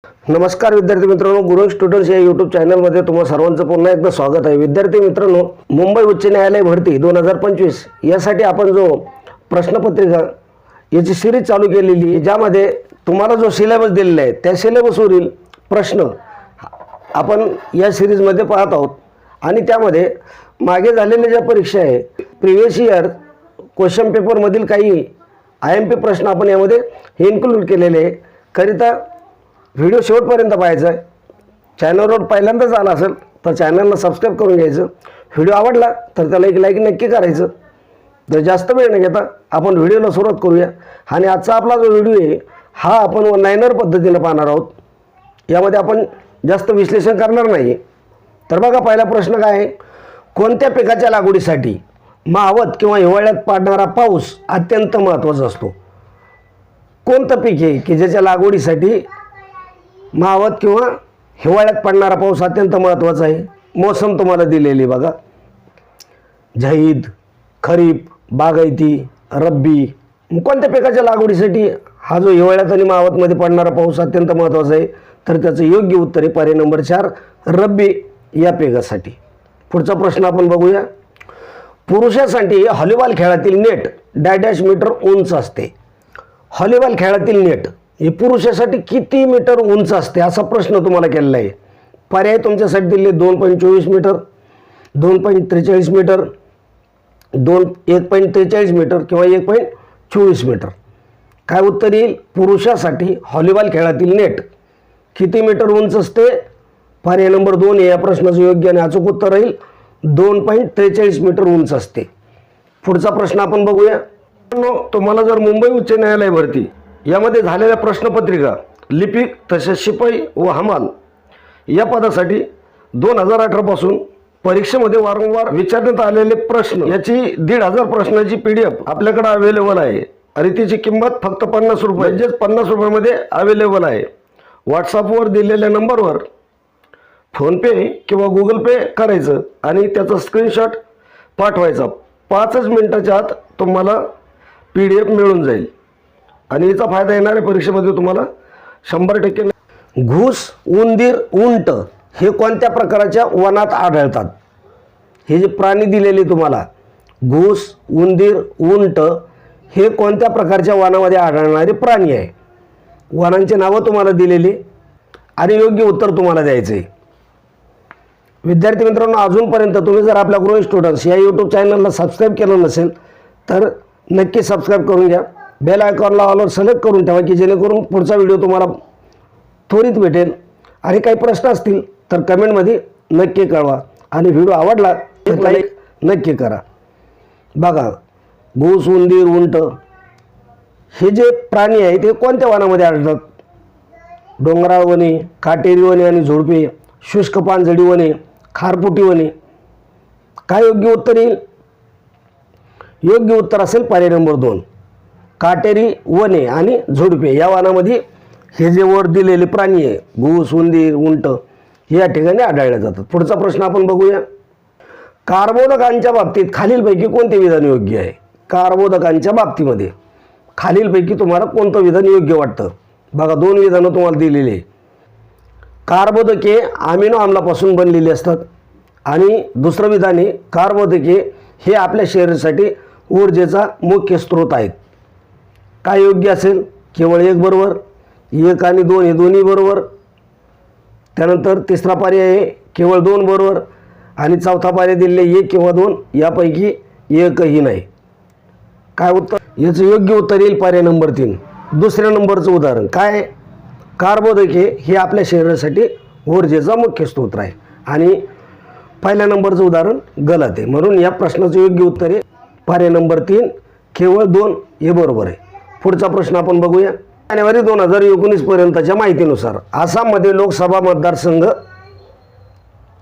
नमस्कार विद्यार्थी मित्रांनो, गुरु स्टुडंट्स या यूट्यूब चॅनलमध्ये तुम्हा सर्वांचं पुन्हा एकदा स्वागत आहे। विद्यार्थी मित्रांनो, मुंबई उच्च न्यायालय भरती 2025 यासाठी आपण जो प्रश्नपत्रिका याची सिरीज चालू केलेली आहे, ज्यामध्ये तुम्हाला जो सिलेबस दिलेला आहे त्या सिलेबसवरील प्रश्न आपण या सिरीजमध्ये पाहत आहोत। आणि त्यामध्ये मागे झालेल्या ज्या परीक्षा आहे, प्रिव्हियस इयर क्वेश्चन पेपरमधील काही IMP प्रश्न आपण यामध्ये इन्क्लूड केलेले आहे। करिता व्हिडिओ शेवटपर्यंत पाहायचा आहे। चॅनलवर पहिल्यांदाच आला असेल तर चॅनलला सबस्क्राईब करून घ्यायचं। व्हिडिओ आवडला तर त्याला एक लाईक नक्की करायचं। तर जास्त वेळ न घेता आपण व्हिडिओला सुरुवात करूया। आणि आजचा आपला जो व्हिडिओ आहे हा आपण वन-लाइनर पद्धतीने पाहणार आहोत। यामध्ये आपण जास्त विश्लेषण करणार नाही। तर बघा, पहिला प्रश्न काय आहे, कोणत्या पिकाच्या लागवडीसाठी मावत किंवा हिवाळ्यात पडणारा पाऊस अत्यंत महत्त्वाचा असतो? कोणतं पीक आहे की ज्याच्या लागवडीसाठी मावत किंवा हिवाळ्यात पडणारा पाऊस अत्यंत महत्त्वाचा आहे? मोसम तुम्हाला दिलेली बघा, झैद, खरीप, बागायती, रब्बी। कोणत्या पिकाच्या लागवडीसाठी हा जो हिवाळ्यात आणि मावतमध्ये पडणारा पाऊस अत्यंत महत्त्वाचा आहे? तर त्याचं योग्य उत्तर आहे पर्याय नंबर 4, रब्बी या पिकासाठी। पुढचा प्रश्न आपण बघूया। पुरुषांसाठी हॉलीबॉल खेळातील नेट डॅश मीटर उंच असते। हॉलीबॉल खेळातील नेट हे पुरुषासाठी किती मीटर उंच असते असा प्रश्न तुम्हाला केलेला आहे। पर्याय तुमच्यासाठी दिले 2.24 मीटर, 2.43 मीटर, 1.43 मीटर किंवा 1.24 मीटर। काय उत्तर येईल? पुरुषासाठी हॉलीबॉल खेळातील नेट किती मीटर उंच असते? पर्याय नंबर 2 या प्रश्नाचं योग्य आणि अचूक उत्तर राहील 2.43 मीटर उंच असते। पुढचा प्रश्न आपण बघूया। तुम्हाला जर मुंबई उच्च न्यायालय भरती यामध्ये झालेल्या प्रश्नपत्रिका लिपिक तसेच शिपाई व हमाल या पदासाठी 2018 पासून परीक्षेमध्ये वारंवार विचारण्यात आलेले प्रश्न याची 1,500 प्रश्नाची PDF आपल्याकडे अवेलेबल आहे। आणि तिची किंमत फक्त 50 रुपये, म्हणजेच 50 रुपयामध्ये अवेलेबल आहे। व्हॉट्सअपवर दिलेल्या नंबरवर फोनपे किंवा गुगल पे करायचं आणि त्याचा स्क्रीनशॉट पाठवायचा। 5च मिनिटाच्या आत तुम्हाला PDF मिळून जाईल आणि याचा फायदा येणाऱ्या परीक्षेमध्ये तुम्हाला 100%। घूस, उंदीर, उंट हे कोणत्या प्रकारच्या वनात आढळतात? हे जे प्राणी दिलेले तुम्हाला, घूस, उंदीर, उंट हे कोणत्या प्रकारच्या वनामध्ये आढळणारे प्राणी आहे? वनांची नावं तुम्हाला दिलेली आणि योग्य उत्तर तुम्हाला द्यायचं आहे। विद्यार्थी मित्रांनो, अजूनपर्यंत तुम्ही जर आपल्या गुरु स्टुडंट्स या यूट्यूब चॅनलला सबस्क्राईब केलं नसेल तर नक्की सबस्क्राईब करून घ्या। बेल आयकॉनला ऑलवर सिलेक्ट करून ठेवा की जेणेकरून पुढचा व्हिडिओ तुम्हाला त्वरित भेटेल। आणि काही प्रश्न असतील तर कमेंटमध्ये नक्की कळवा आणि व्हिडिओ आवडला तर लाईक नक्की करा। बघा, घूस, उंदीर, उंट हे जे प्राणी आहेत ते कोणत्या वनामध्ये आढळतात? डोंगराळ वने, काटेरी वने आणि झुडपे, शुष्क पानझडी वने, खारपुटी वने। काय योग्य उत्तर येईल? योग्य उत्तर असेल पर्याय नंबर 2, काटेरी वने आणि झुडपे या वनामध्ये हे जे वर दिलेले प्राणी आहे, घूस, उंदीर, उंट या ठिकाणी आढळले जातात। पुढचा प्रश्न आपण बघूया। कार्बोदकांच्या बाबतीत खालीलपैकी कोणते विधान योग्य आहे? कार्बोदकांच्या बाबतीमध्ये खालीलपैकी तुम्हाला कोणतं विधान योग्य वाटतं? बघा, 2 विधानं तुम्हाला दिलेली आहे। कार्बोदके अमिनो आम्लापासून बनलेली असतात आणि दुसरं विधान आहे कार्बोदके हे आपल्या शरीरासाठी ऊर्जेचा मुख्य स्रोत आहेत। काय योग्य असेल? केवळ 1 बरोबर, 1 आणि 2 हे दोन्ही बरोबर। त्यानंतर तिसरा पर्याय आहे केवळ 2 बरोबर आणि चौथा पर्याय दिलेले 1 किंवा 2 यापैकी एकही नाही। काय उत्तर? याचं योग्य उत्तर येईल पर्याय नंबर 3, दुसऱ्या नंबरचं उदाहरण। काय? कार्बोदके हे आपल्या शरीरासाठी ऊर्जेचा मुख्य स्रोत आहे आणि पहिल्या नंबरचं उदाहरण गलत आहे। म्हणून या प्रश्नाचं योग्य उत्तर आहे पर्याय नंबर 3, केवळ 2 हे बरोबर आहे। पुढचा प्रश्न आपण बघूया। जानेवारी 2019 पर्यंतच्या माहितीनुसार आसाममध्ये लोकसभा मतदारसंघ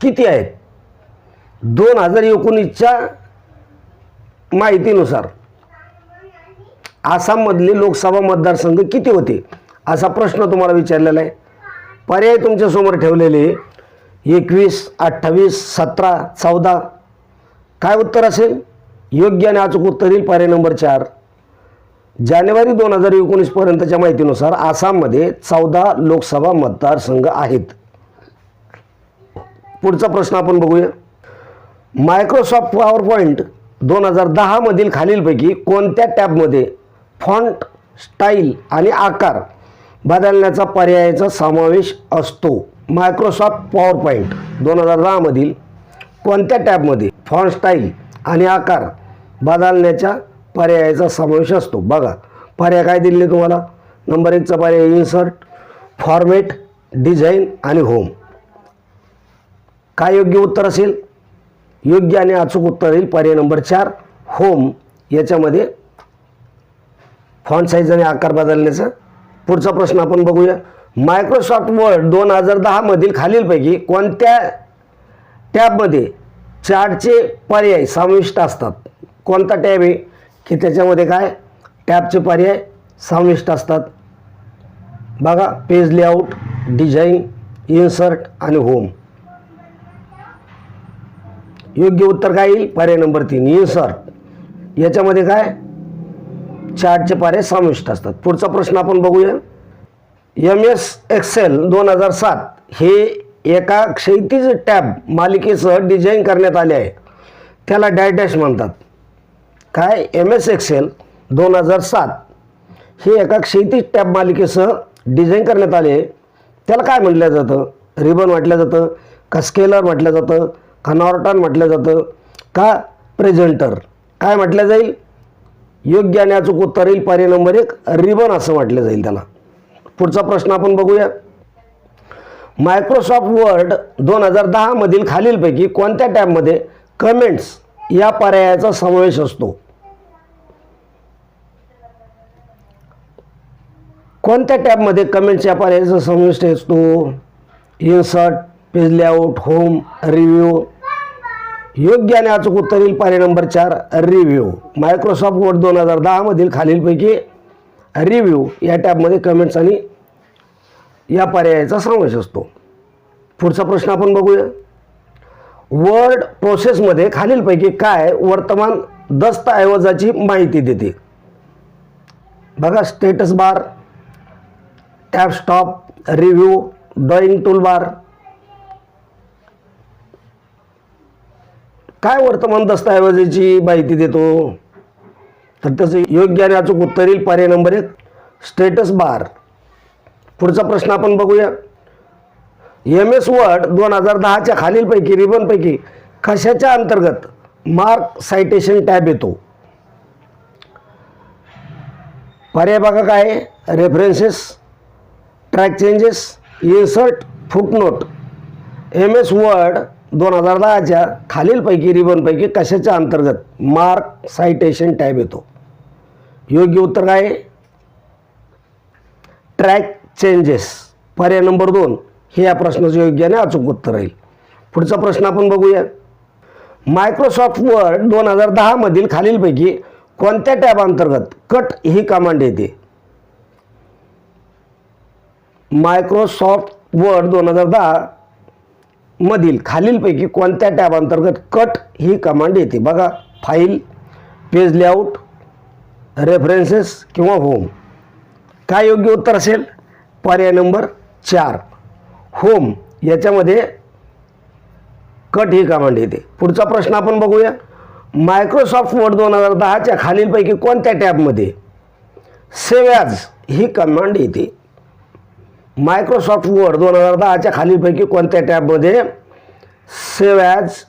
किती आहेत? 2019च्या माहितीनुसार आसाममधले लोकसभा मतदारसंघ किती होते असा प्रश्न तुम्हाला विचारलेला आहे। पर्याय तुमच्यासमोर ठेवलेले 21, 28, 17, 14। काय उत्तर असेल? योग्य आणि अचूक उत्तर येईल पर्याय नंबर 4, जानेवारी 2019 पर्यंतच्या माहितीनुसार आसाममध्ये 14 लोकसभा मतदारसंघ आहेत. पुढचा प्रश्न आपण बघूया. मायक्रोसॉफ्ट पॉवरपॉईंट 2010 मधील खालीलपैकी कोणत्या टॅबमध्ये फॉन्ट स्टाईल आणि आकार बदलण्याचा पर्यायाचा समावेश असतो? मायक्रोसॉफ्ट पॉवरपॉईंट 2010 मधील कोणत्या टॅबमध्ये फॉन्ट स्टाईल आणि आकार बदलण्याच्या पर्यायाचा समावेश असतो? बघा पर्याय काय दिले तुम्हाला. नंबर 1चा पर्याय इन्सर्ट, फॉर्मॅट, डिझाईन आणि होम. काय योग्य उत्तर असेल? योग्य आणि अचूक उत्तर येईल पर्याय नंबर 4 होम. याच्यामध्ये फॉन्ट साईज आणि आकार बदलण्याचा. पुढचा प्रश्न आपण बघूया. मायक्रोसॉफ्ट वर्ड 2010 मधील खालीलपैकी कोणत्या टॅबमध्ये चार्टचे पर्याय समाविष्ट असतात? कोणता टॅब आहे की त्याच्यामध्ये काय टॅबचे पर्याय समाविष्ट असतात? बघा पेज लेआउट, डिझाईन, इन्सर्ट आणि होम. योग्य उत्तर काय येईल? पर्याय नंबर 3 इन्सर्ट. याच्यामध्ये काय चार्टचे पर्याय समाविष्ट असतात. पुढचा प्रश्न आपण बघूया. MS एक्सेल 2007 हे एका क्षैतिज टॅब मालिकेसह डिझाईन करण्यात आले आहे. त्याला डॅश डॅश म्हणतात. काय MS एक्सेल 2007 हे एका क्षैतिज टॅब मालिकेसह डिझाईन करण्यात आले आहे. त्याला काय म्हटलं जातं? रिबन म्हटलं जातं का स्केलर म्हटलं जातं का नॉर्टन म्हटलं जातं का प्रेझेंटर? काय म्हटलं जाईल? योग्य आणि अचूक उत्तर येईल पर्याय नंबर 1 रिबन असं म्हटलं जाईल त्याला. पुढचा प्रश्न आपण बघूया. मायक्रोसॉफ्ट वर्ड 2010 मधील खालीलपैकी कोणत्या टॅबमध्ये कमेंट्स या पर्यायाचा समावेश असतो? कोणत्या टॅबमध्ये कमेंट्स या पर्यायाचा समावेश असतो? Insert, page layout, home, review. योग्य आणि अचूक उत्तर येईल पर्याय नंबर 4 रिव्ह्यू. मायक्रोसॉफ्ट वर्ड 2010 मधील खालीलपैकी रिव्ह्यू या टॅबमध्ये कमेंट्स आणि या पर्यायाचा समावेश असतो. पुढचा प्रश्न आपण बघूया. वर्ड प्रोसेसमध्ये खालीलपैकी काय वर्तमान दस्तऐवजाची माहिती देते? बघा status bar, tab stop, review, drawing toolbar. काय वर्तमान दस्तऐवजाची माहिती देतो? तर त्याचं योग्य आणि अचूक उत्तर येईल पर्याय नंबर 1 स्टेटस बार. पुढचा प्रश्न आपण बघूया. MS वर्ड 2010च्या खालीलपैकी रिबनपैकी कशाच्या अंतर्गत मार्क सायटेशन टॅब येतो? पर्याय बघा काय references, track changes, insert, footnote. MS word 2010च्या खालीलपैकी रिबनपैकी कशाच्या अंतर्गत मार्क सायटेशन टॅब येतो? योग्य उत्तर काय? Track changes. पर्याय नंबर 2 हे या प्रश्नाचं योग्य आणि अचूक उत्तर राहील. पुढचा प्रश्न आपण बघूया. मायक्रोसॉफ्ट वर्ड 2010 मधील खालीलपैकी कोणत्या टॅब अंतर्गत कट ही कमांड येते? मायक्रोसॉफ्ट वर्ड 2010 मधील खालीलपैकी कोणत्या टॅब अंतर्गत कट ही कमांड येते? बघा फाईल, पेज लेआउट, रेफरन्सेस किंवा होम. काय योग्य उत्तर असेल? पर्याय नंबर 4 होम. याच्यामध्ये कट ही कमांड येते. पुढचा प्रश्न आपण बघूया. मायक्रोसॉफ्ट वर्ड 2010च्या खालीलपैकी कोणत्या टॅबमध्ये सेव्ह ॲज ही कमांड येते? मायक्रोसॉफ्ट वर्ड 2010च्या खालीलपैकी कोणत्या टॅबमध्ये सेव्ह ॲज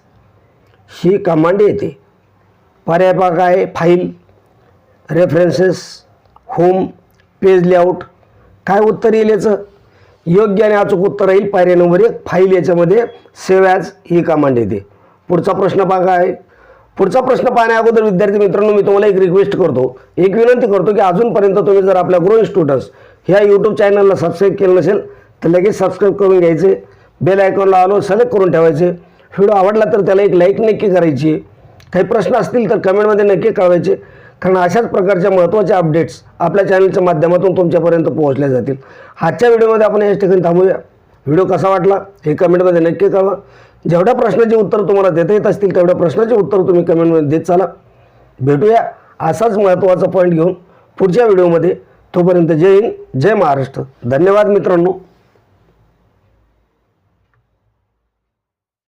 ही कमांड येते? पर्याय बघा आहे file, references, home, page layout. काय उत्तर येईल याचं? योग्य आणि अचूक उत्तर येईल पर्याय नंबर 1 फाईल. याच्यामध्ये सेव्ह ॲज ही कमांड येते. पुढचा प्रश्न बघा आहे. पुढचा प्रश्न पाहण्या अगोदर विद्यार्थी मित्रांनो मी तुम्हाला एक रिक्वेस्ट करतो, एक विनंती करतो की अजूनपर्यंत तुम्ही जर आपल्या ग्रोइंग स्टुडंट्स ह्या यूट्यूब चॅनलला सबस्क्राईब केलं नसेल तर लगेच सबस्क्राईब करून घ्यायचे. बेल आयकॉनला आलो सिलेक्ट करून ठेवायचे. व्हिडिओ आवडला तर त्याला एक लाईक नक्की करायची. काही प्रश्न असतील तर कमेंटमध्ये नक्की कळवायचे, कारण अशाच प्रकारच्या महत्त्वाच्या अपडेट्स आपल्या चॅनलच्या माध्यमातून तुमच्यापर्यंत पोहोचल्या जातील. आजच्या व्हिडिओमध्ये आपण याच ठिकाणी थांबूया. व्हिडिओ कसा वाटला हे कमेंटमध्ये नक्की कळवा. जेवढ्या प्रश्नाची उत्तर तुम्हाला देता येत असतील तेवढ्या प्रश्नाची उत्तर तुम्ही कमेंटमध्ये देत चला. भेटूया असाच महत्त्वाचा पॉईंट घेऊन पुढच्या व्हिडिओमध्ये. तोपर्यंत जय हिंद, जय महाराष्ट्र. धन्यवाद मित्रांनो.